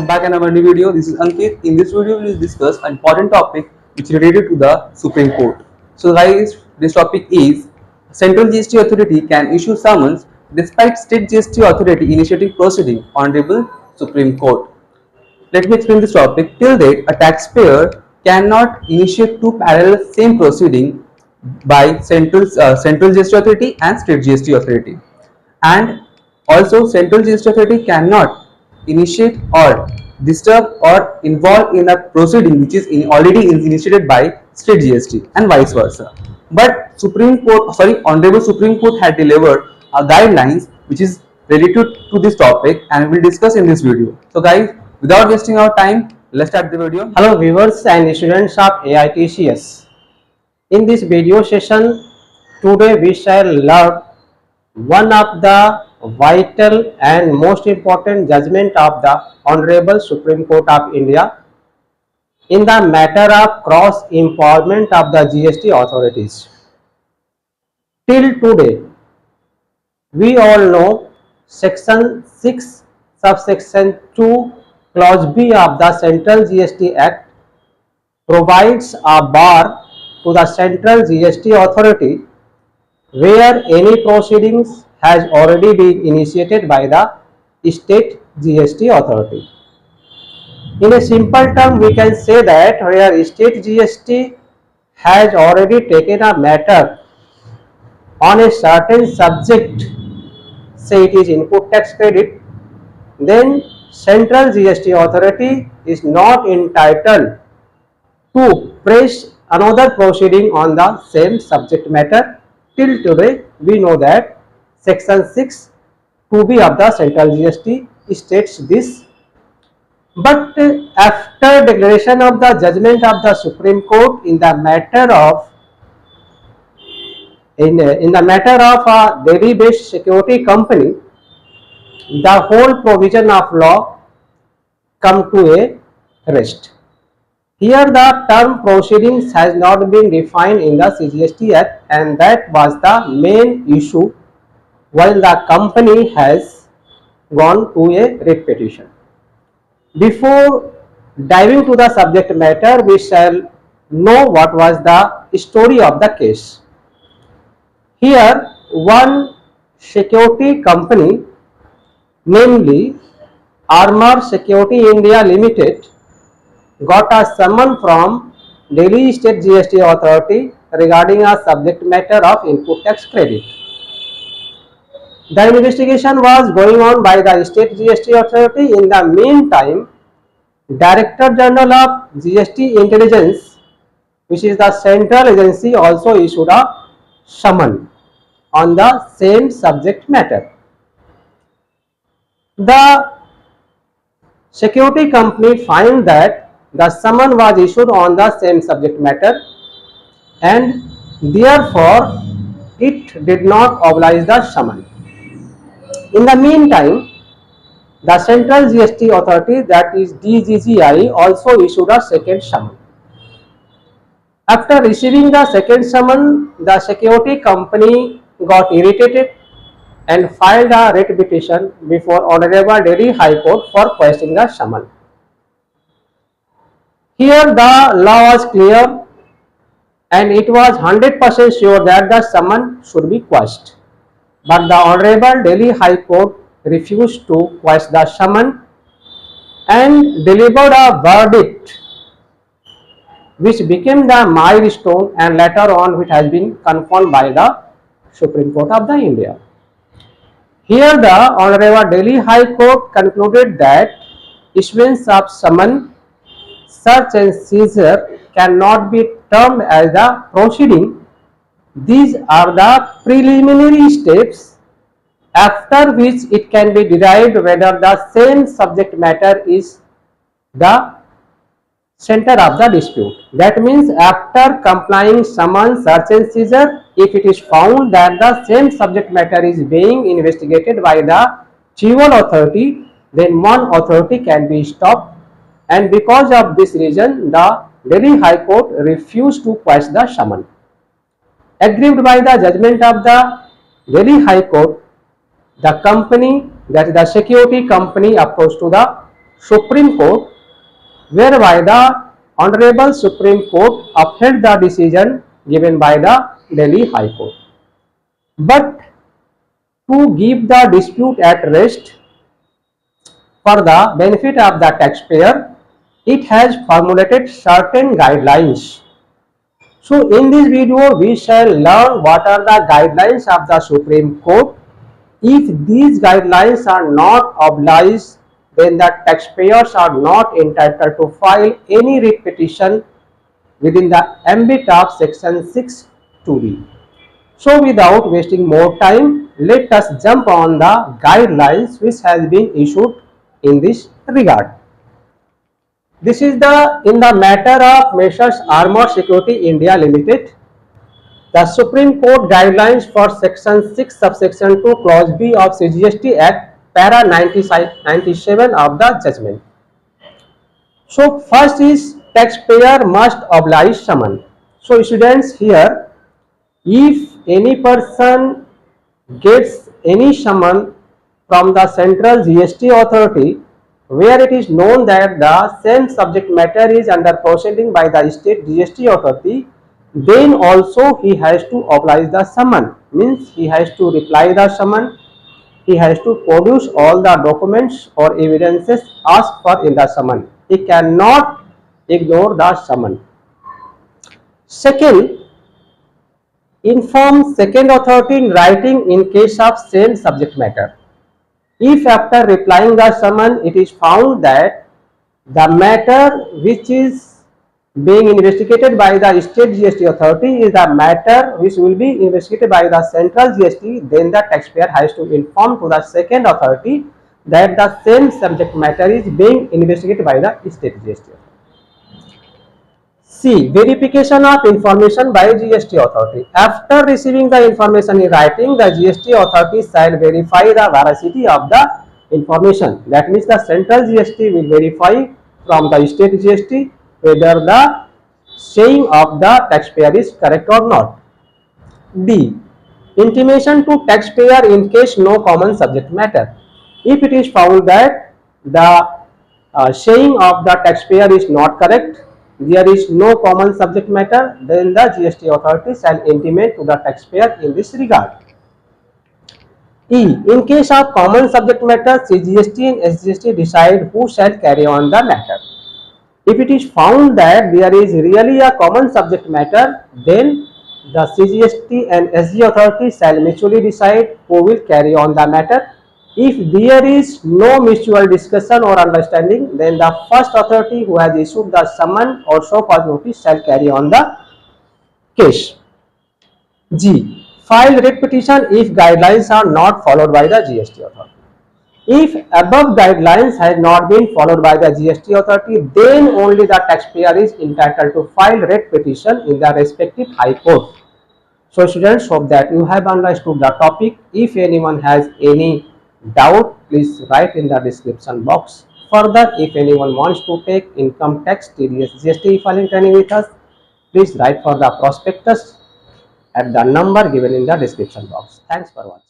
welcome back in our new video. This is Ankit. In this video, we will discuss an important topic which is related to the Supreme Court. So guys, this topic is Central GST Authority can issue summons despite State GST Authority initiating proceeding. Honorable Supreme Court. Let me explain this topic. Till date, a taxpayer cannot initiate two parallel same proceeding by Central GST Authority and State GST Authority, and also Central GST Authority cannot initiate or disturb or involve in a proceeding which is already initiated by State GST and vice versa. But Honorable Supreme Court had delivered a guidelines which is related to this topic, and we will discuss in this video. So guys, without wasting our time, let's start the video. Hello viewers and students of AITCS. In this video session, today we shall learn one of the vital and most important judgment of the Honorable Supreme Court of India in the matter of cross empowerment of the GST authorities. Till today, we all know Section 6 subsection 2 clause B of the Central GST Act provides a bar to the Central GST Authority where any proceedings has already been initiated by the State GST Authority. In a simple term, we can say that where State GST has already taken a matter on a certain subject, say it is input tax credit, then Central GST Authority is not entitled to press another proceeding on the same subject matter. Till today, we know that Section 6 2B of the Central GST states this. But after declaration of the judgment of the Supreme Court in the matter of a Delhi-based security company, the whole provision of law come to a rest. Here the term proceedings has not been defined in the CGST Act, and that was the main issue while the company has gone to a writ petition. Before diving to the subject matter, we shall know what was the story of the case. Here, one security company, namely Armor Security India Limited, got a summon from Delhi State GST Authority regarding a subject matter of input tax credit. The investigation was going on by the State GST Authority. In the meantime, Director General of GST Intelligence, which is the central agency, also issued a summon on the same subject matter. The security company find that the summon was issued on the same subject matter, and therefore it did not oblige the summon. In the meantime, the Central GST Authority, that is DGGI, also issued a second summon. After receiving the second summon, the security company got irritated and filed a writ petition before Honorable Delhi High Court for questioning the summon. Here the law was clear and it was 100% sure that the summon should be quashed. But the Honorable Delhi High Court refused to quash the summon and delivered a verdict which became the milestone and later on which has been confirmed by the Supreme Court of the India. Here the Honorable Delhi High Court concluded that issuance of summon, search and seizure cannot be termed as the proceeding. These are the preliminary steps after which it can be derived whether the same subject matter is the center of the dispute. That means after complying summon, search and seizure, if it is found that the same subject matter is being investigated by the chival authority, then one authority can be stopped, and because of this reason the Delhi High Court refused to quash the summon. Aggrieved by the judgment of the Delhi High Court, the company, that is the security company, approached to the Supreme Court, whereby the Honorable Supreme Court upheld the decision given by the Delhi High Court. But to give the dispute at rest for the benefit of the taxpayer, it has formulated certain guidelines. So in this video, we shall learn what are the guidelines of the Supreme Court. If these guidelines are not obliged, then the taxpayers are not entitled to file any writ petition within the ambit of section 6 2D. So without wasting more time, let us jump on the guidelines which has been issued in this regard. This is in the matter of Messrs Armour Security India Limited. The Supreme Court guidelines for section 6 subsection 2 clause B of CGST Act para 97 of the judgment. So first is taxpayer must oblige summon. So students, here if any person gets any summon from the central GST authority where it is known that the same subject matter is under proceeding by the state GST authority, then also he has to oblige the summon, means he has to reply the summon, he has to produce all the documents or evidences asked for in the summon. He cannot ignore the summon. Second, inform second authority in writing in case of same subject matter. If after replying the summon it is found that the matter which is being investigated by the state GST authority is the matter which will be investigated by the central GST, then the taxpayer has to inform to the second authority that the same subject matter is being investigated by the state GST. C. Verification of information by GST authority. After receiving the information in writing, the GST authority shall verify the veracity of the information. That means the central GST will verify from the state GST whether the saying of the taxpayer is correct or not. D. Intimation to taxpayer in case no common subject matter. If it is found that the saying of the taxpayer is not correct, there is no common subject matter, then the GST authority shall intimate to the taxpayer in this regard. E. In case of common subject matter, CGST and SGST decide who shall carry on the matter. If it is found that there is really a common subject matter, then the CGST and SG authority shall mutually decide who will carry on the matter. If there is no mutual discussion or understanding, then the first authority who has issued the summon or show cause notice shall carry on the case. G. File writ petition if guidelines are not followed by the GST authority. If above guidelines has not been followed by the GST authority, then only the taxpayer is entitled to file writ petition in the respective high court. So students, hope that you have understood the topic. If anyone has any doubt, please write in the description box. Further, if anyone wants to take income tax, TDS, GST filing training with us, please write for the prospectus at the number given in the description box. Thanks for watching.